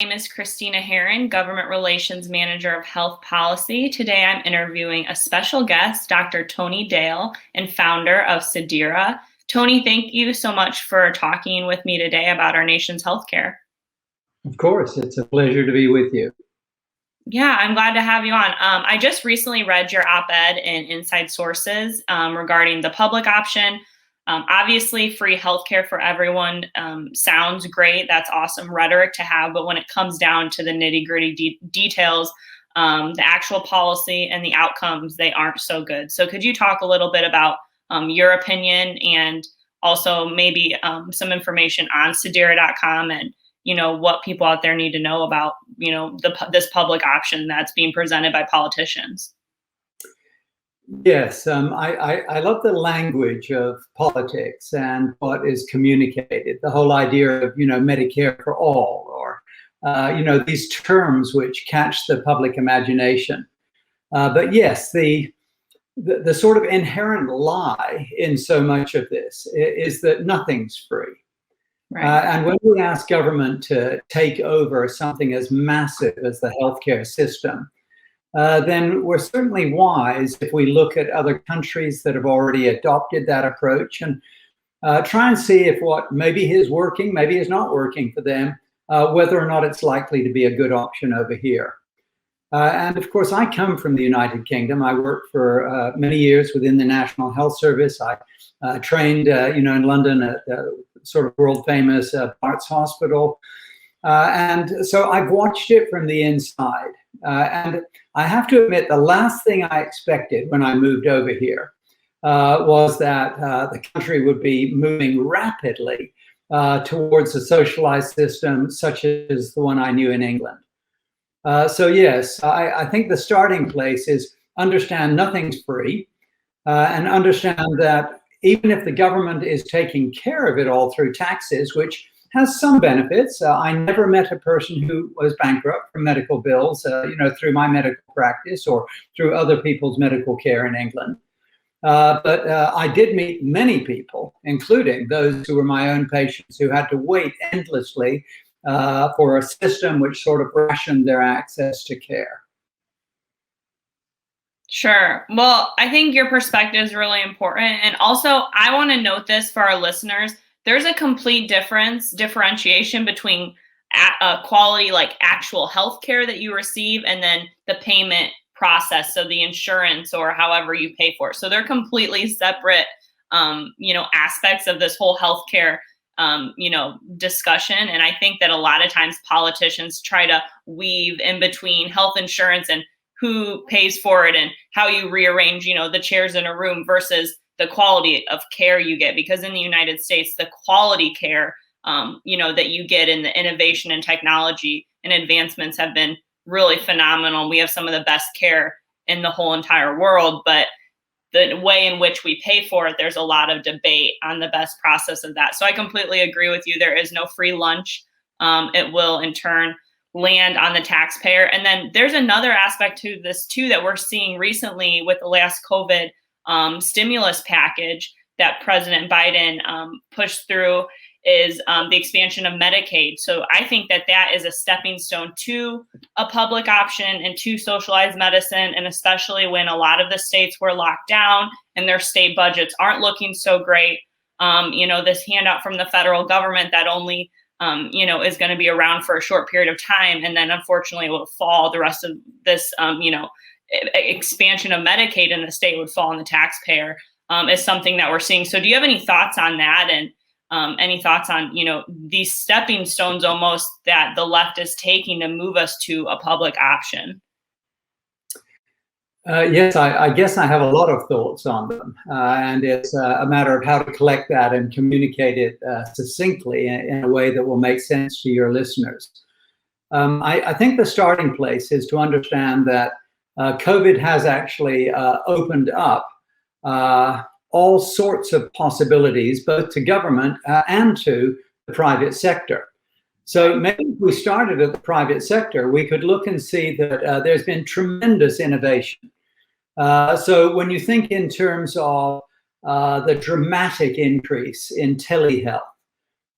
My name is Christina Herrin, Government Relations Manager of Health Policy. Today I'm interviewing a special guest, Dr. Tony Dale, and founder of Sedera. Tony, thank you so much for talking with me today about our nation's healthcare. Of course, it's a pleasure to be with you. Yeah, I'm glad to have you on. I just recently read your op-ed in Inside Sources regarding the public option. Obviously, free healthcare for everyone sounds great. That's awesome rhetoric to have. But when it comes down to the nitty-gritty details, the actual policy and the outcomes, they aren't so good. So could you talk a little bit about your opinion and also maybe some information on Sedera.com and what people out there need to know about, this public option that's being presented by politicians? Yes, I love the language of politics and what is communicated. The whole idea of Medicare for all, or these terms which catch the public imagination. But yes, the sort of inherent lie in so much of this is that nothing's free. Right. And when we ask government to take over something as massive as the healthcare system, then we're certainly wise if we look at other countries that have already adopted that approach and try and see if what maybe is working, maybe is not working for them, whether or not it's likely to be a good option over here. And of course, I come from the United Kingdom. I worked for many years within the National Health Service. I trained, in London at sort of world famous Barts Hospital. And so I've watched it from the inside. And I have to admit, the last thing I expected when I moved over here was that the country would be moving rapidly towards a socialized system such as the one I knew in England. So yes, I think the starting place is understand nothing's free and understand that even if the government is taking care of it all through taxes, which has some benefits. I never met a person who was bankrupt from medical bills, through my medical practice or through other people's medical care in England. But I did meet many people, including those who were my own patients, who had to wait endlessly for a system which sort of rationed their access to care. Sure. Well, I think your perspective is really important. And also, I want to note this for our listeners. There's a complete differentiation between quality, like actual health care that you receive, and then the payment process, so the insurance or however you pay for it. So they're completely separate, aspects of this whole healthcare, discussion. And I think that a lot of times politicians try to weave in between health insurance and who pays for it and how you rearrange, the chairs in a room versus the quality of care you get. Because in the United States, the quality care, that you get in the innovation and technology and advancements have been really phenomenal. We have some of the best care in the whole entire world, but the way in which we pay for it, there's a lot of debate on the best process of that. So I completely agree with you. There is no free lunch. It will in turn land on the taxpayer. And then there's another aspect to this too that we're seeing recently with the last COVID stimulus package that President Biden pushed through is the expansion of Medicaid. So I think that that is a stepping stone to a public option and to socialized medicine, and especially when a lot of the states were locked down and their state budgets aren't looking so great. This handout from the federal government that only is going to be around for a short period of time, and then unfortunately will fall. The rest of this, expansion of Medicaid in the state would fall on the taxpayer, is something that we're seeing. So do you have any thoughts on that, and any thoughts on, these stepping stones almost that the left is taking to move us to a public option? Yes, I guess I have a lot of thoughts on them, and it's a matter of how to collect that and communicate it succinctly in a way that will make sense to your listeners. I think the starting place is to understand that COVID has actually opened up all sorts of possibilities, both to government and to the private sector. So maybe if we started at the private sector, we could look and see that there's been tremendous innovation. So when you think in terms of the dramatic increase in telehealth,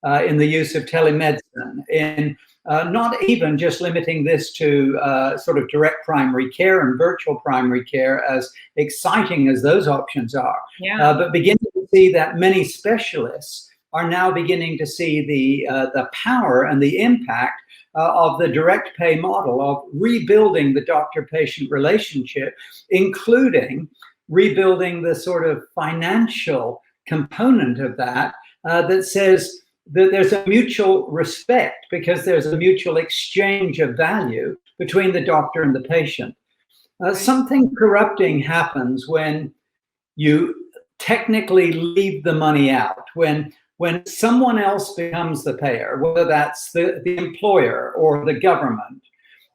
in the use of telemedicine, in not even just limiting this to sort of direct primary care and virtual primary care, as exciting as those options are, but beginning to see that many specialists are now beginning to see the power and the impact of the direct pay model, of rebuilding the doctor-patient relationship, including rebuilding the sort of financial component of that, that says that there's a mutual respect because there's a mutual exchange of value between the doctor and the patient. Something corrupting happens when you technically leave the money out, when someone else becomes the payer, whether that's the employer or the government,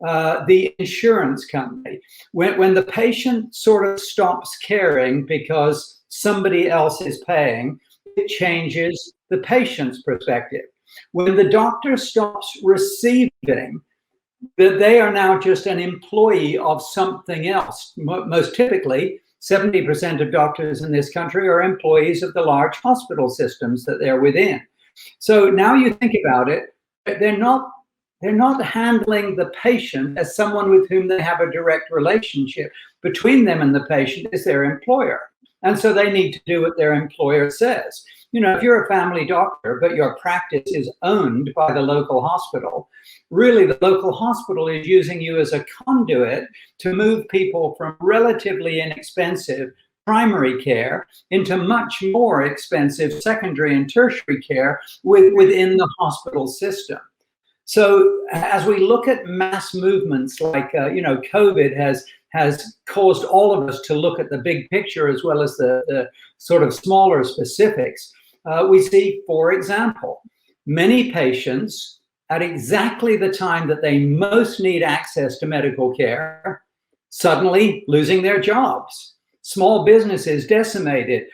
the insurance company, when the patient sort of stops caring because somebody else is paying, it changes the patient's perspective. When the doctor stops receiving, that they are now just an employee of something else. Most typically, 70% of doctors in this country are employees of the large hospital systems that they're within. So now you think about it, they're not handling the patient as someone with whom they have a direct relationship. Between them and the patient is their employer. And so they need to do what their employer says. You know, if you're a family doctor, but your practice is owned by the local hospital, really the local hospital is using you as a conduit to move people from relatively inexpensive primary care into much more expensive secondary and tertiary care within the hospital system. So as we look at mass movements like, COVID has caused all of us to look at the big picture as well as the sort of smaller specifics. We see, for example, many patients at exactly the time that they most need access to medical care, suddenly losing their jobs. Small businesses decimated,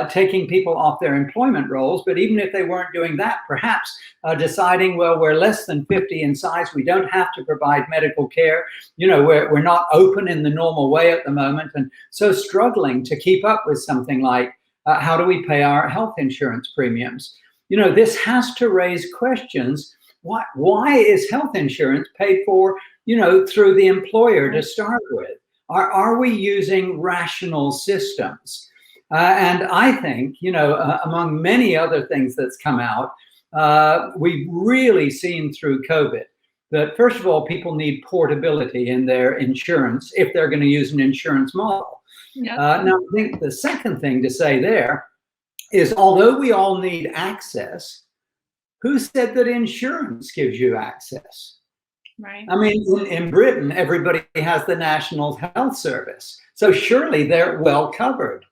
taking people off their employment roles. But even if they weren't doing that, perhaps deciding, well, we're less than 50 in size, we don't have to provide medical care. You know, we're not open in the normal way at the moment. And so struggling to keep up with something like, how do we pay our health insurance premiums? You know, this has to raise questions. Why is health insurance paid for, through the employer to start with? Are we using rational systems? And I think, among many other things that's come out, we've really seen through COVID that, first of all, people need portability in their insurance if they're going to use an insurance model. Yep. Now, I think the second thing to say there is, although we all need access, who said that insurance gives you access? Right. I mean, in Britain, everybody has the National Health Service. So surely they're well covered.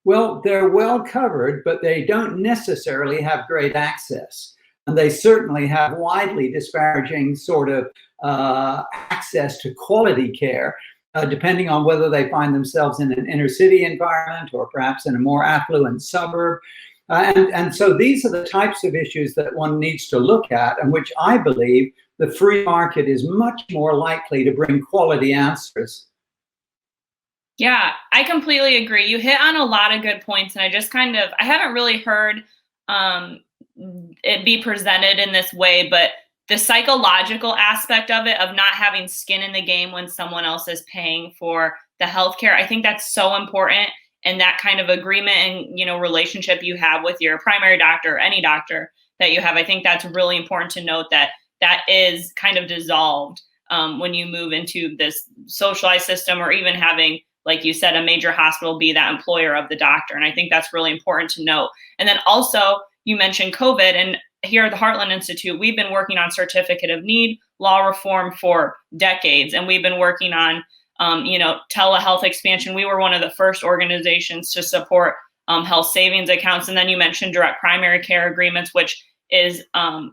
Well, they're well covered, but they don't necessarily have great access. And they certainly have widely disparaging sort of access to quality care, depending on whether they find themselves in an inner city environment or perhaps in a more affluent suburb. And so these are the types of issues that one needs to look at, and which I believe the free market is much more likely to bring quality answers. Yeah, I completely agree. You hit on a lot of good points, and I haven't really heard it be presented in this way, but the psychological aspect of it, of not having skin in the game when someone else is paying for the healthcare, I think that's so important. And that kind of agreement and, relationship you have with your primary doctor or any doctor that you have, I think that's really important to note that is kind of dissolved when you move into this socialized system, or even having, like you said, a major hospital be that employer of the doctor. And I think that's really important to note. And then also, you mentioned COVID, and here at the Heartland Institute, we've been working on certificate of need law reform for decades. And we've been working on telehealth expansion. We were one of the first organizations to support health savings accounts. And then you mentioned direct primary care agreements, which is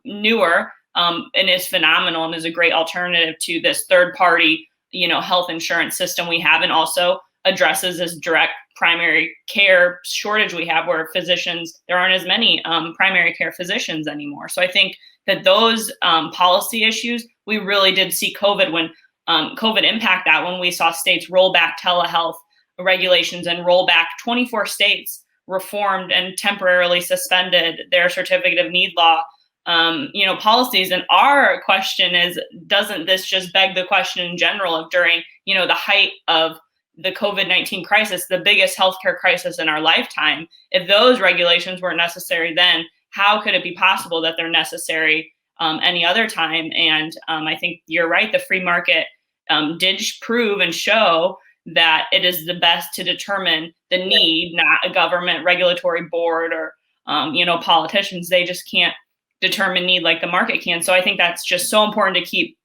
newer and is phenomenal and is a great alternative to this third party, health insurance system we have, and also addresses this direct primary care shortage we have, where there aren't as many primary care physicians anymore. So I think that those policy issues, we really did see COVID impact that, when we saw states roll back telehealth regulations and roll back 24 states reformed and temporarily suspended their certificate of need law policies. And our question is, doesn't this just beg the question in general of during, the height of the COVID-19 crisis, the biggest healthcare crisis in our lifetime, if those regulations weren't necessary then, how could it be possible that they're necessary any other time? And I think you're right. The free market did prove and show that it is the best to determine the need, not a government regulatory board or, politicians. They just can't determine need like the market can. So I think that's just so important to keep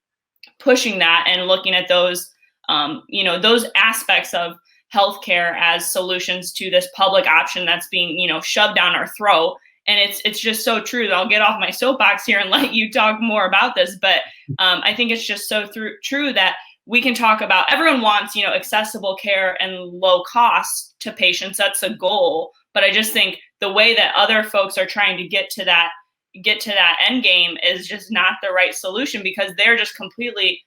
pushing that and looking at those, those aspects of healthcare as solutions to this public option that's being, shoved down our throat. And it's just so true. I'll get off my soapbox here and let you talk more about this. But I think it's just so true that we can talk about, everyone wants, accessible care and low cost to patients. That's a goal. But I just think the way that other folks are trying to get to that end game is just not the right solution, because they're just completely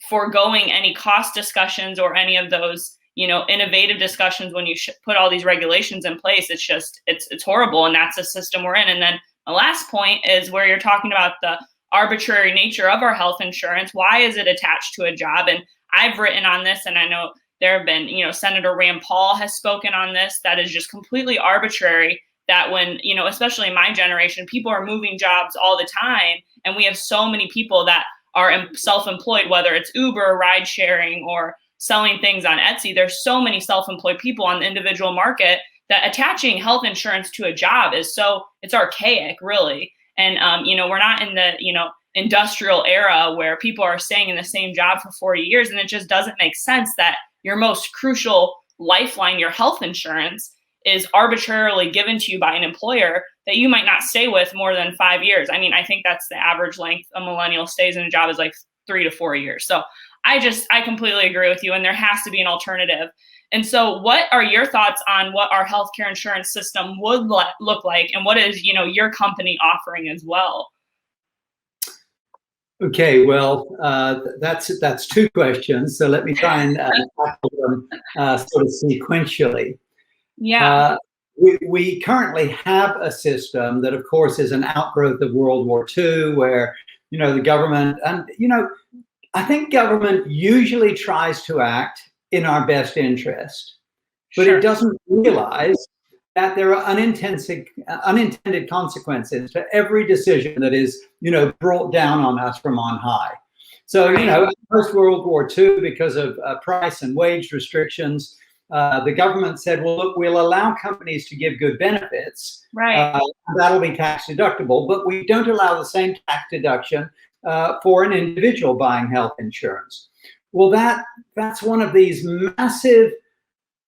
foregoing any cost discussions or any of those, innovative discussions when you put all these regulations in place. It's just, it's horrible. And that's the system we're in. And then the last point is where you're talking about the arbitrary nature of our health insurance. Why is it attached to a job? And I've written on this, and I know there have been, Senator Rand Paul has spoken on this, that is just completely arbitrary, that when, especially in my generation, people are moving jobs all the time. And we have so many people that are self-employed, whether it's Uber, ride sharing, or selling things on Etsy. There's so many self-employed people on the individual market that attaching health insurance to a job is it's archaic, really. And, we're not in the, industrial era where people are staying in the same job for 40 years. And it just doesn't make sense that your most crucial lifeline, your health insurance, is arbitrarily given to you by an employer that you might not stay with more than 5 years. I mean, I think that's the average length a millennial stays in a job is like 3 to 4 years. So I completely agree with you, and there has to be an alternative. And so what are your thoughts on what our healthcare insurance system would look like, and what is, your company offering as well? Okay, well, that's two questions. So let me try and tackle them sort of sequentially. Yeah. We currently have a system that, of course, is an outgrowth of World War II, where, the government, and, I think government usually tries to act in our best interest, but Sure. It doesn't realize that there are unintended consequences to every decision that is, brought down on us from on high. So, post World War II, because of price and wage restrictions, the government said, well, look, we'll allow companies to give good benefits. Right. That'll be tax deductible, but we don't allow the same tax deduction for an individual buying health insurance. Well, that's one of these massive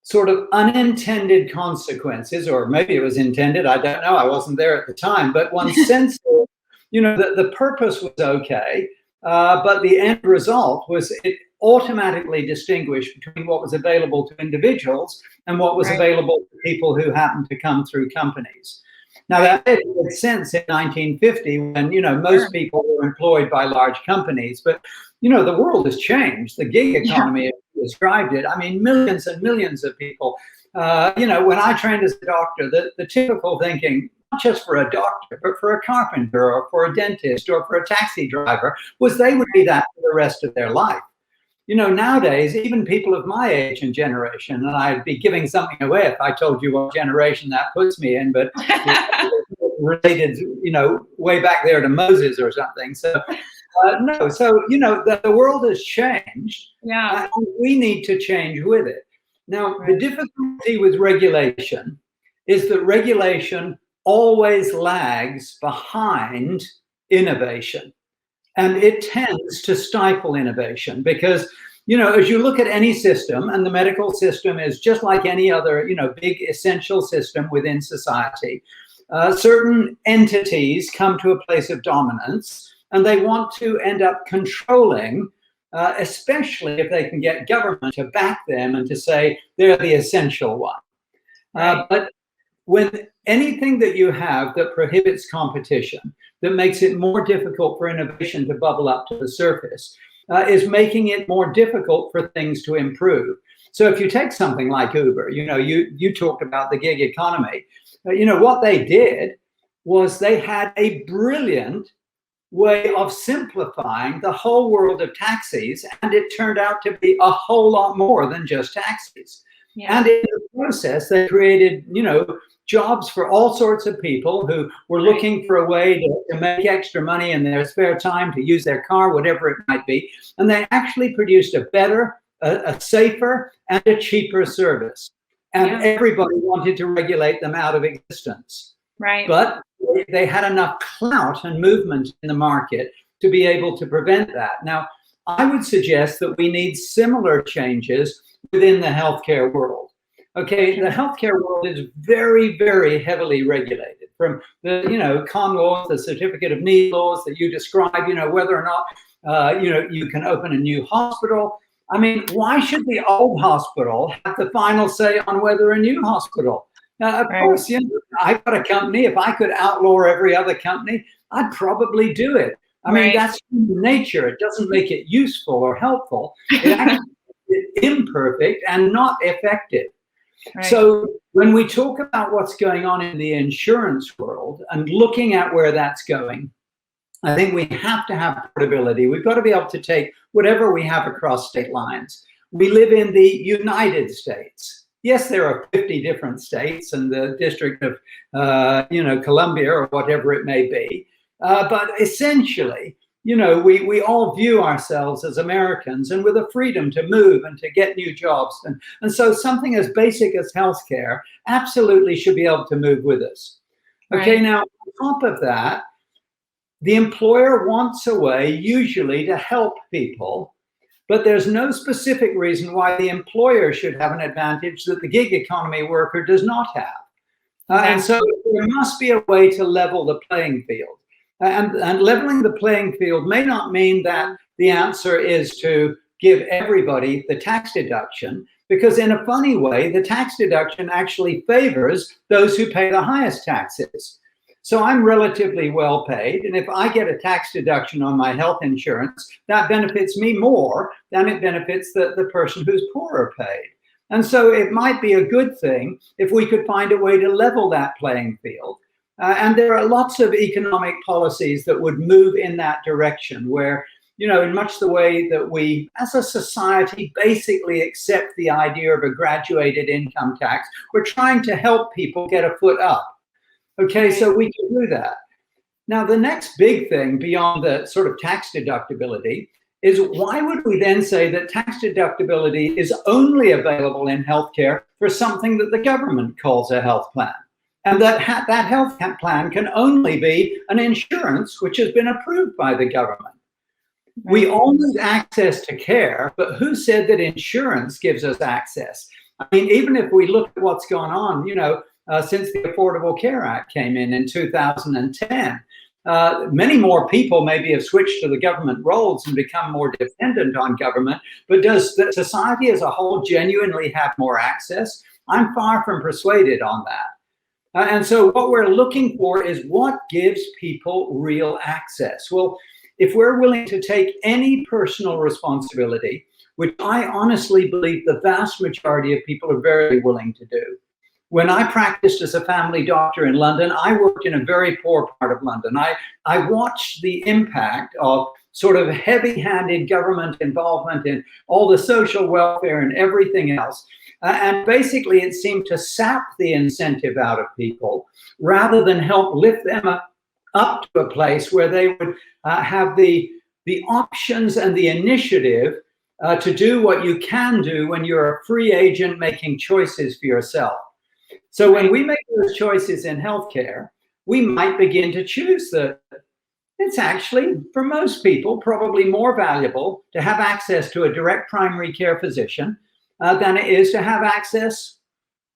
sort of unintended consequences, or maybe it was intended. I don't know. I wasn't there at the time, but one sense of, that the purpose was okay, but the end result was it automatically distinguished between what was available to individuals and what was available to people who happened to come through companies. Now, that made sense in 1950 when, most people were employed by large companies. But, the world has changed. The gig economy, as you described it, I mean, millions and millions of people. When I trained as a doctor, the typical thinking, not just for a doctor, but for a carpenter or for a dentist or for a taxi driver, was they would be that for the rest of their life. Nowadays, even people of my age and generation, and I'd be giving something away if I told you what generation that puts me in, but related, way back there to Moses or something. So, no. So, the world has changed. Yeah. And we need to change with it. Now, the difficulty with regulation is that regulation always lags behind innovation. And it tends to stifle innovation because, as you look at any system, and the medical system is just like any other, big essential system within society, certain entities come to a place of dominance and they want to end up controlling, especially if they can get government to back them and to say they're the essential one. But when anything that you have that prohibits competition, that makes it more difficult for innovation to bubble up to the surface, is making it more difficult for things to improve. So if you take something like Uber, you talked about the gig economy. What they did was they had a brilliant way of simplifying the whole world of taxis, and it turned out to be a whole lot more than just taxis. Yeah. And in the process, they created, jobs for all sorts of people who were looking for a way to make extra money in their spare time, to use their car, whatever it might be. And they actually produced a better, a safer, and a cheaper service. And everybody wanted to regulate them out of existence. Right. But they had enough clout and movement in the market to be able to prevent that. Now, I would suggest that we need similar changes within the healthcare world. Okay, the healthcare world is very, very heavily regulated, from the con laws, the certificate of need laws that you describe, whether or not you can open a new hospital. I mean, why should the old hospital have the final say on whether a new hospital? Now, of course, I've got a company. If I could outlaw every other company, I'd probably do it. I mean, that's human nature. It doesn't make it useful or helpful. It actually is imperfect and not effective. Right. So when we talk about what's going on in the insurance world and looking at where that's going, I think we have to have portability. We've got to be able to take whatever we have across state lines. We live in the United States. Yes, there are 50 different states and the District of, Columbia or whatever it may be. But essentially, we all view ourselves as Americans and with a freedom to move and to get new jobs. And so something as basic as healthcare absolutely should be able to move with us. Okay, now, on top of that, the employer wants a way usually to help people, but there's no specific reason why the employer should have an advantage that the gig economy worker does not have. And so there must be a way to level the playing field. And leveling the playing field may not mean that the answer is to give everybody the tax deduction, because in a funny way, the tax deduction actually favors those who pay the highest taxes. So I'm relatively well paid, and if I get a tax deduction on my health insurance, that benefits me more than it benefits the person who's poorer paid. And so it might be a good thing if we could find a way to level that playing field. And there are lots of economic policies that would move in that direction, where, in much the way that we as a society basically accept the idea of a graduated income tax, we're trying to help people get a foot up. Okay, so we can do that. Now, the next big thing beyond the sort of tax deductibility is, why would we then say that tax deductibility is only available in healthcare for something that the government calls a health plan? And that health plan can only be an insurance which has been approved by the government. We all need access to care, but who said that insurance gives us access? I mean, even if we look at what's gone on, since the Affordable Care Act came in 2010, many more people maybe have switched to the government rolls and become more dependent on government, but does the society as a whole genuinely have more access? I'm far from persuaded on that. And so what we're looking for is what gives people real access. Well, if we're willing to take any personal responsibility, which I honestly believe the vast majority of people are very willing to do. When I practiced as a family doctor in London, I worked in a very poor part of London. I watched the impact of sort of heavy-handed government involvement in all the social welfare and everything else. And basically, it seemed to sap the incentive out of people rather than help lift them up to a place where they would have the options and the initiative to do what you can do when you're a free agent making choices for yourself. So when we make those choices in healthcare, we might begin to choose that it's actually, for most people, probably more valuable to have access to a direct primary care physician than it is to have access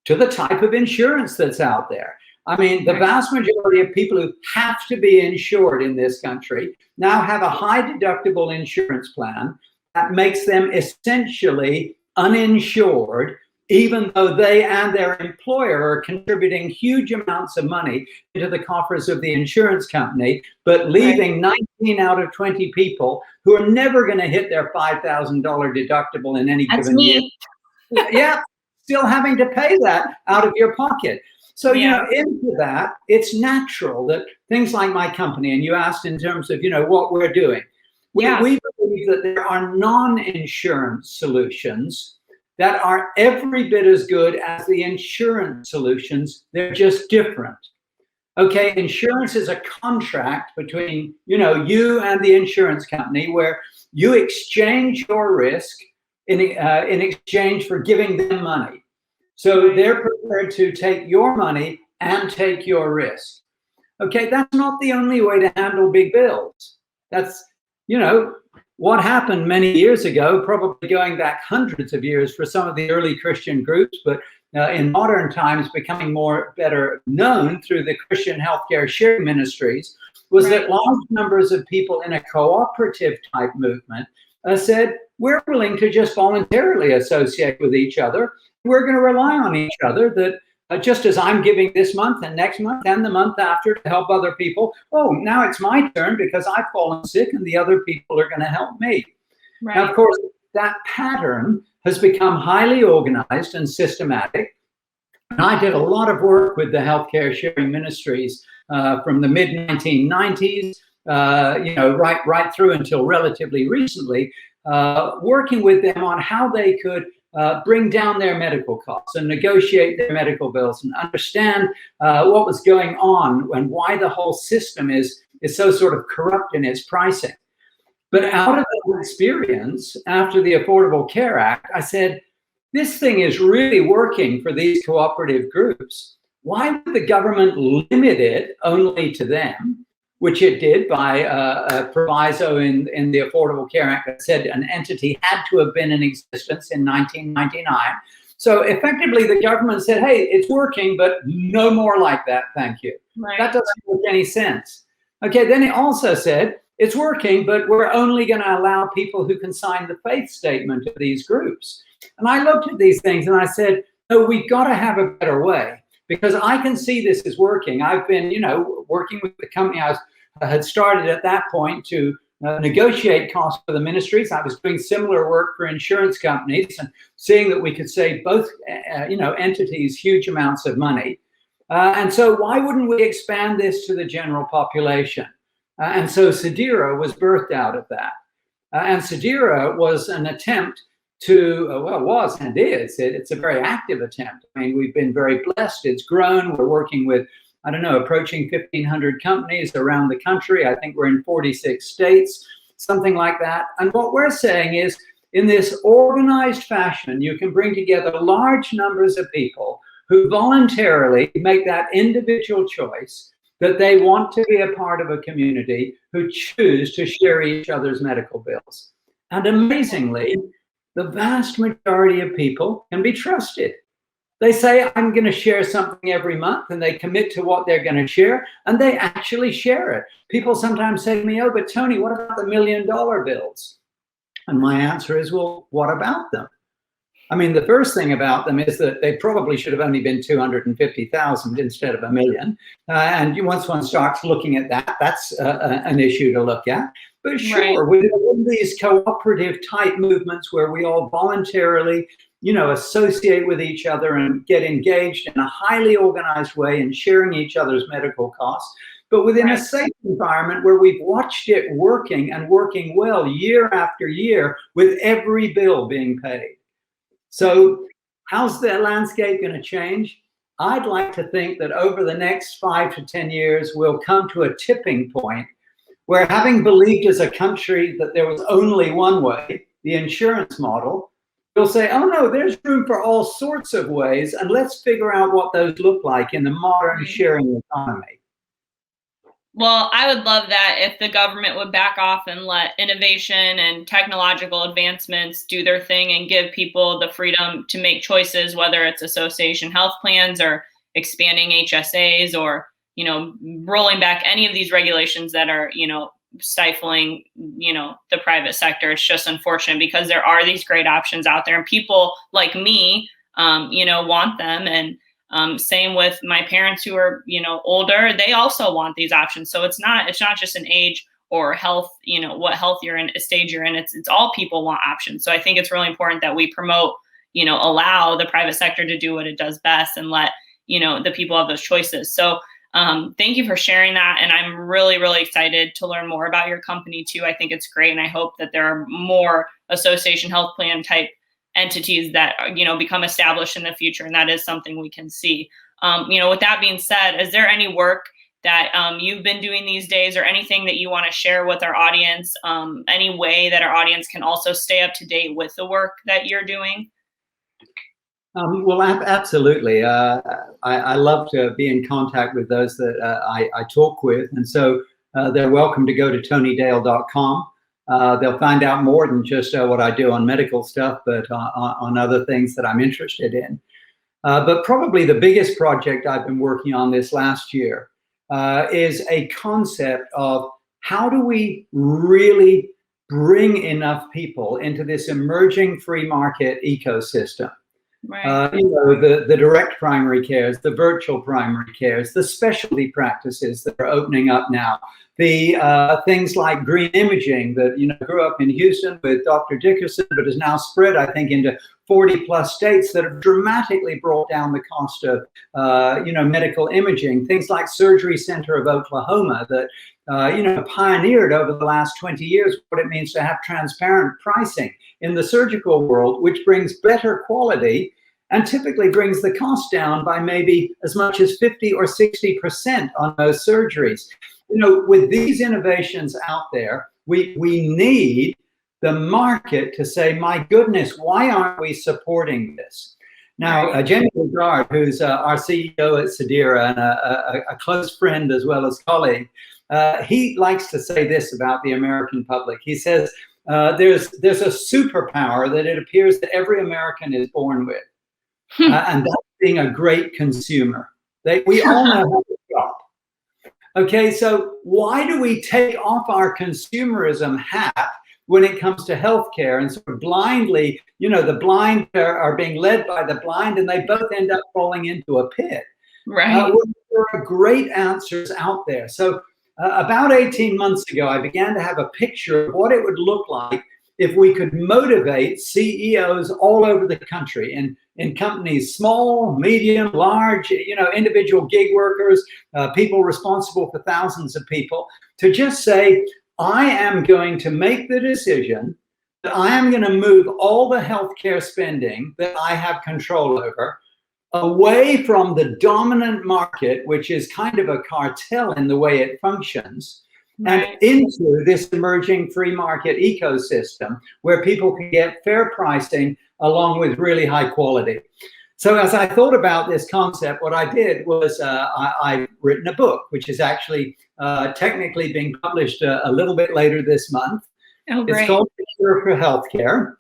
to the type of insurance that's out there. I mean, the vast majority of people who have to be insured in this country now have a high deductible insurance plan that makes them essentially uninsured, even though they and their employer are contributing huge amounts of money into the coffers of the insurance company, but leaving 19 out of 20 people who are never going to hit their $5,000 deductible in any given year. Yeah, still having to pay that out of your pocket. So, into that, it's natural that things like my company, and you asked in terms of, what we're doing. We believe that there are non-insurance solutions that are every bit as good as the insurance solutions. They're just different. Okay, insurance is a contract between, you and the insurance company where you exchange your risk in exchange for giving them money. So they're prepared to take your money and take your risk. Okay, that's not the only way to handle big bills. That's, what happened many years ago, probably going back hundreds of years for some of the early Christian groups, but in modern times becoming better known through the Christian healthcare sharing ministries, was that large numbers of people in a cooperative type movement said, we're willing to just voluntarily associate with each other. We're going to rely on each other, that just as I'm giving this month and next month and the month after to help other people, now it's my turn because I've fallen sick and the other people are going to help me. Right. Now, of course, that pattern has become highly organized and systematic. And I did a lot of work with the healthcare sharing ministries from the mid-1990s, right through until relatively recently, working with them on how they could bring down their medical costs and negotiate their medical bills and understand what was going on and why the whole system is so sort of corrupt in its pricing. But out of that experience, after the Affordable Care Act, I said, this thing is really working for these cooperative groups. Why would the government limit it only to them, which it did by a proviso in the Affordable Care Act that said an entity had to have been in existence in 1999. So effectively, the government said, hey, it's working, but no more like that, thank you. Right. That doesn't make any sense. Okay, then it also said, it's working, but we're only going to allow people who can sign the faith statement of these groups. And I looked at these things and I said, no, we've got to have a better way, because I can see this is working. I've been, working with the company I had started at that point to negotiate costs for the ministries. I was doing similar work for insurance companies and seeing that we could save both, entities huge amounts of money. And so why wouldn't we expand this to the general population? And so Sedera was birthed out of that. And Sedera was an attempt to, was and is, it's a very active attempt. I mean, we've been very blessed. It's grown. We're working with, approaching 1,500 companies around the country. I think we're in 46 states, something like that. And what we're saying is, in this organized fashion, you can bring together large numbers of people who voluntarily make that individual choice that they want to be a part of a community, who choose to share each other's medical bills. And amazingly, the vast majority of people can be trusted. They say, I'm going to share something every month, and they commit to what they're going to share, and they actually share it. People sometimes say to me, oh, but Tony, what about the $1 million bills? And my answer is, well, what about them? I mean, the first thing about them is that they probably should have only been 250,000 instead of $1 million. And once one starts looking at that, that's an issue to look at. But sure, within these cooperative type movements where we all voluntarily, associate with each other and get engaged in a highly organized way in sharing each other's medical costs, but within a safe environment where we've watched it working and working well year after year with every bill being paid. So how's the landscape going to change? I'd like to think that over the next 5 to 10 years, we'll come to a tipping point where, having believed as a country that there was only one way, the insurance model, we'll say, oh no, there's room for all sorts of ways, and let's figure out what those look like in the modern sharing economy. Well, I would love that if the government would back off and let innovation and technological advancements do their thing and give people the freedom to make choices, whether it's association health plans or expanding HSAs or, rolling back any of these regulations that are, stifling, the private sector. It's just unfortunate because there are these great options out there, and people like me, want them. And same with my parents who are, older, they also want these options. So it's not just an age or health, what health you're in, a stage you're in. It's all people want options. So I think it's really important that we promote, allow the private sector to do what it does best and let, the people have those choices. So thank you for sharing that. And I'm really, really excited to learn more about your company too. I think it's great. And I hope that there are more association health plan type entities that, become established in the future. And that is something we can see. With that being said, is there any work that you've been doing these days, or anything that you want to share with our audience? Any way that our audience can also stay up to date with the work that you're doing? Well, absolutely. I love to be in contact with those that I talk with. And so they're welcome to go to tonydale.com. They'll find out more than just what I do on medical stuff, but on other things that I'm interested in. But probably the biggest project I've been working on this last year is a concept of how do we really bring enough people into this emerging free market ecosystem. Right. The direct primary cares, the virtual primary cares, the specialty practices that are opening up now, the things like green imaging that grew up in Houston with Dr. Dickerson, but is now spread, I think, into 40 plus states that have dramatically brought down the cost of medical imaging. Things like Surgery Center of Oklahoma that pioneered over the last 20 years what it means to have transparent pricing in the surgical world, which brings better quality and typically brings the cost down by maybe as much as 50 or 60% on those surgeries. With these innovations out there, we need the market to say, my goodness, why aren't we supporting this? Now, Jenny Lagarde, who's our CEO at Sedera and a close friend as well as colleague, he likes to say this about the American public. He says, there's a superpower that it appears that every American is born with, and that's being a great consumer. We all know how to shop. Okay, so why do we take off our consumerism hat when it comes to healthcare and sort of blindly, the blind are being led by the blind, and they both end up falling into a pit. Right. There are great answers out there. So about 18 months ago, I began to have a picture of what it would look like if we could motivate CEOs all over the country in companies, small, medium, large, individual gig workers, people responsible for thousands of people, to just say, I am going to make the decision that I am going to move all the healthcare spending that I have control over away from the dominant market, which is kind of a cartel in the way it functions, and into this emerging free market ecosystem where people can get fair pricing along with really high quality. So as I thought about this concept, what I did was I've written a book, which is actually technically being published a little bit later this month. Oh, great. It's called The Cure for Healthcare.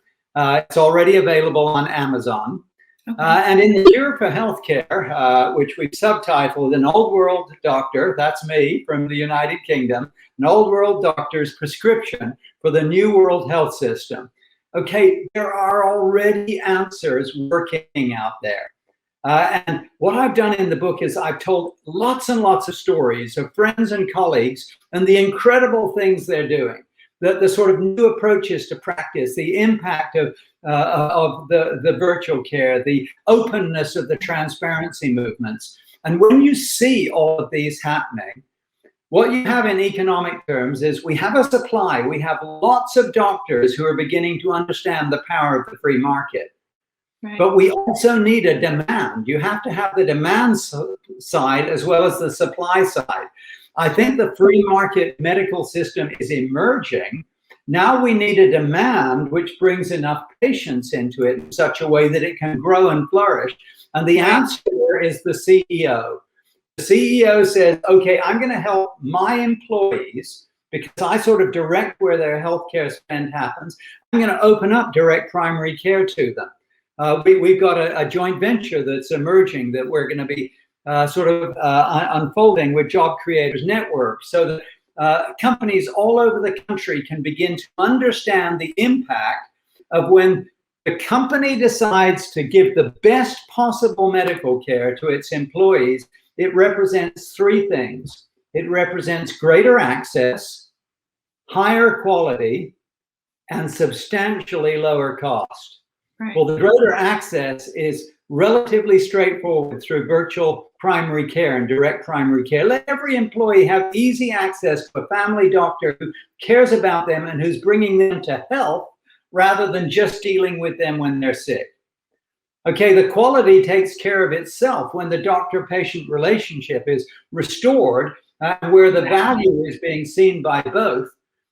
It's already available on Amazon. Okay. And in The Cure for Healthcare, which we've subtitled An Old World Doctor, that's me from the United Kingdom, an old world doctor's prescription for the new world health system. Okay, there are already answers working out there. And what I've done in the book is I've told lots and lots of stories of friends and colleagues and the incredible things they're doing, the sort of new approaches to practice, the impact of the virtual care, the openness of the transparency movements. And when you see all of these happening, what you have in economic terms is we have a supply. We have lots of doctors who are beginning to understand the power of the free market. Right. But we also need a demand. You have to have the demand side as well as the supply side. I think the free market medical system is emerging. Now we need a demand which brings enough patients into it in such a way that it can grow and flourish. And the answer is the CEO. The CEO says, okay, I'm going to help my employees because I sort of direct where their healthcare spend happens. I'm going to open up direct primary care to them. We've got a joint venture that's emerging that we're going to be unfolding with Job Creators Network so that companies all over the country can begin to understand the impact of when the company decides to give the best possible medical care to its employees. It represents three things. It represents greater access, higher quality, and substantially lower cost. Right. Well, the greater access is relatively straightforward through virtual primary care and direct primary care. Let every employee have easy access to a family doctor who cares about them and who's bringing them to health rather than just dealing with them when they're sick. Okay, the quality takes care of itself when the doctor-patient relationship is restored, where the value is being seen by both,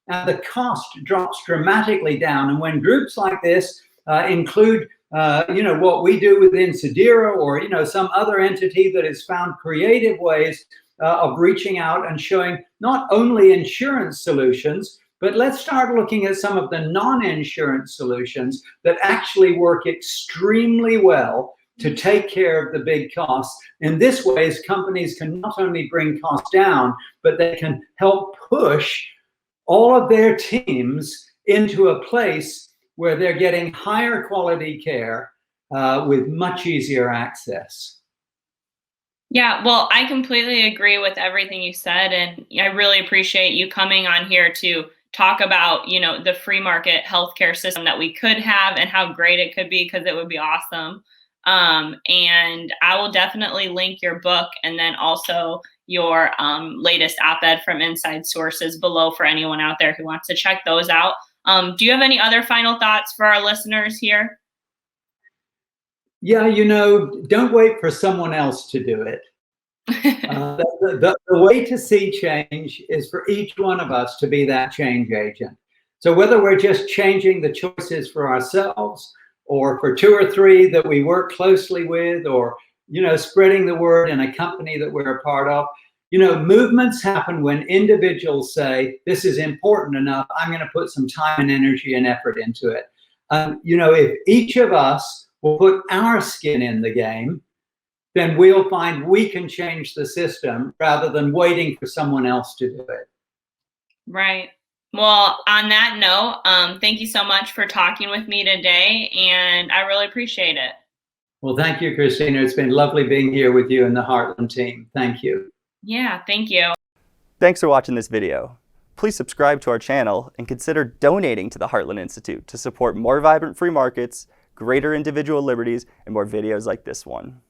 and the cost drops dramatically down. And when groups like this include what we do within Sedera or, some other entity that has found creative ways of reaching out and showing not only insurance solutions, but let's start looking at some of the non-insurance solutions that actually work extremely well to take care of the big costs. In this way, companies can not only bring costs down, but they can help push all of their teams into a place where they're getting higher quality care with much easier access. Yeah, well, I completely agree with everything you said, and I really appreciate you coming on here to talk about, the free market healthcare system that we could have and how great it could be, because it would be awesome. And I will definitely link your book and then also your latest op-ed from Inside Sources below for anyone out there who wants to check those out. Do you have any other final thoughts for our listeners here? Yeah, don't wait for someone else to do it. The way to see change is for each one of us to be that change agent. So whether we're just changing the choices for ourselves or for 2 or 3 that we work closely with, or, spreading the word in a company that we're a part of, movements happen when individuals say, this is important enough, I'm going to put some time and energy and effort into it. If each of us will put our skin in the game, then we'll find we can change the system rather than waiting for someone else to do it. Right. Well, on that note, thank you so much for talking with me today, and I really appreciate it. Well, thank you, Christina. It's been lovely being here with you and the Heartland team. Thank you. Yeah, thank you. Thanks for watching this video. Please subscribe to our channel and consider donating to the Heartland Institute to support more vibrant free markets, greater individual liberties, and more videos like this one.